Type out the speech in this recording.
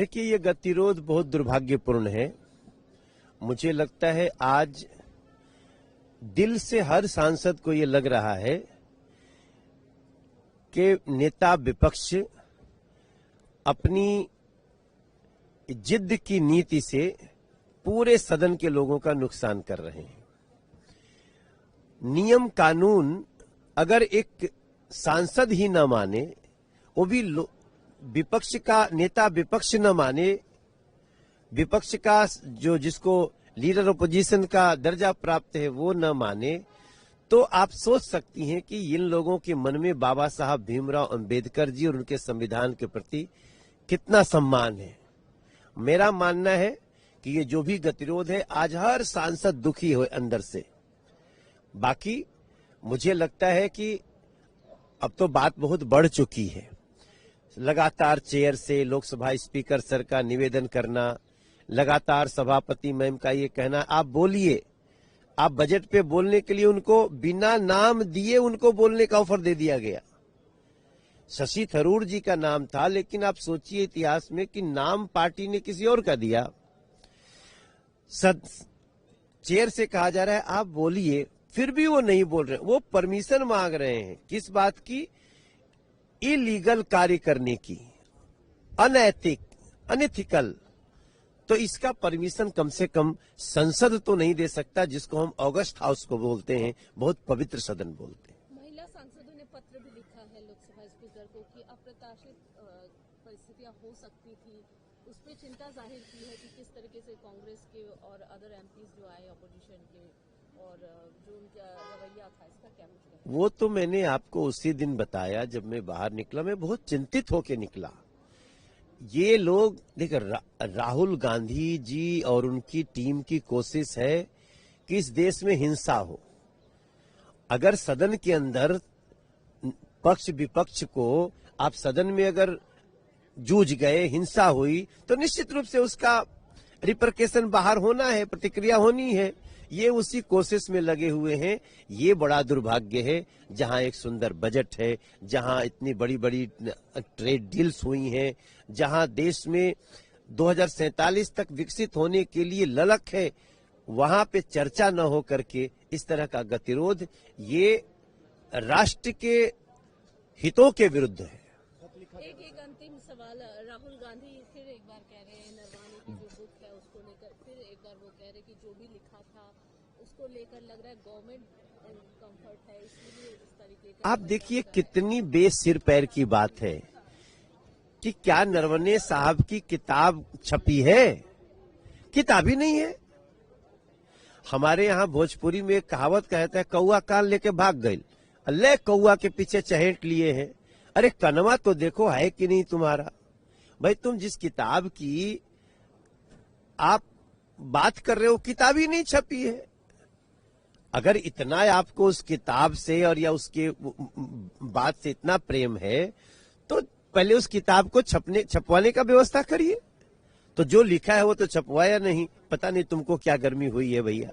देखिए, ये गतिरोध बहुत दुर्भाग्यपूर्ण है। मुझे लगता है आज दिल से हर सांसद को ये लग रहा है कि नेता विपक्ष अपनी जिद की नीति से पूरे सदन के लोगों का नुकसान कर रहे हैं। नियम कानून अगर एक सांसद ही न माने, वो भी विपक्ष का नेता विपक्ष न माने, विपक्ष का जो जिसको लीडर ऑपोजिशन का दर्जा प्राप्त है वो न माने, तो आप सोच सकती हैं कि इन लोगों के मन में बाबा साहब भीमराव अंबेडकर जी और उनके संविधान के प्रति कितना सम्मान है। मेरा मानना है कि ये जो भी गतिरोध है, आज हर सांसद दुखी हो अंदर से। बाकी मुझे लगता है कि अब तो बात बहुत बढ़ चुकी है। लगातार चेयर से लोकसभा स्पीकर सर का निवेदन करना, लगातार सभापति मैम का ये कहना, आप बोलिए। आप बजट पे बोलने के लिए उनको बिना नाम दिए उनको बोलने का ऑफर दे दिया गया। शशि थरूर जी का नाम था, लेकिन आप सोचिए इतिहास में कि नाम पार्टी ने किसी और का दिया। चेयर से कहा जा रहा है आप बोलिए, फिर भी वो नहीं बोल रहे। वो परमिशन मांग रहे हैं किस बात की? इलीगल कार्य करने की, अनैतिक, अनएथिकल। तो इसका परमिशन कम से कम संसद तो नहीं दे सकता, जिसको हम ऑगस्ट हाउस को बोलते हैं, बहुत पवित्र सदन बोलते हैं। महिला सांसदों ने पत्र भी लिखा है लोकसभा स्पीकर को कि अप्रत्याशित परिस्थितियां हो सकती थी। उस पर चिंता जाहिर की है कि किस तरीके से कांग्रेस के और अदर एमपीज जो आए अपोजिशन के और जो उनका रवैया था, इसका क्या कुछ कहना? वो तो मैंने आपको उसी दिन बताया जब मैं बाहर निकला। मैं बहुत चिंतित होकर निकला। ये लोग देखिए, राहुल गांधी जी और उनकी टीम की कोशिश है कि इस देश में हिंसा हो। अगर सदन के अंदर पक्ष विपक्ष को आप सदन में अगर जूझ गए, हिंसा हुई, तो निश्चित रूप से उसका रिपरकेशन बाहर होना है, प्रतिक्रिया होनी है। ये उसी कोशिश में लगे हुए हैं। ये बड़ा दुर्भाग्य है, जहां एक सुंदर बजट है, जहां इतनी बड़ी बड़ी ट्रेड डील्स हुई हैं, जहां देश में 2047 तक विकसित होने के लिए ललक है, वहां पे चर्चा न हो करके इस तरह का गतिरोध, ये राष्ट्र के हितों के विरुद्ध है। एक अंतिम सवाल, राहुल गांधी फिर एक बार कह रहे हैं नरवाने की जो बुक है उसको लेकर, फिर एक बार वो कह रहे हैं कि जो भी लिखा था उसको लेकर लग रहा है गवर्नमेंट कंफर्ट है, इसलिए इस तरीके का। आप देखिए कितनी बेसिर पैर की बात है कि क्या नरवणे साहब की किताब छपी है? किताब ही नहीं है। हमारे यहाँ भोजपुरी में एक कहावत कहता है, कौआ कान लेके भाग गई, अल्ले कौआ के पीछे चहेट लिए हैं। अरे कनवा तो देखो है कि नहीं तुम्हारा। भाई, तुम जिस किताब की आप बात कर रहे हो, किताब ही नहीं छपी है। अगर इतना आपको उस किताब से और या उसके बात से इतना प्रेम है, तो पहले उस किताब को छपवाने का व्यवस्था करिए। तो जो लिखा है वो तो छपवाया नहीं। पता नहीं तुमको क्या गर्मी हुई है भैया।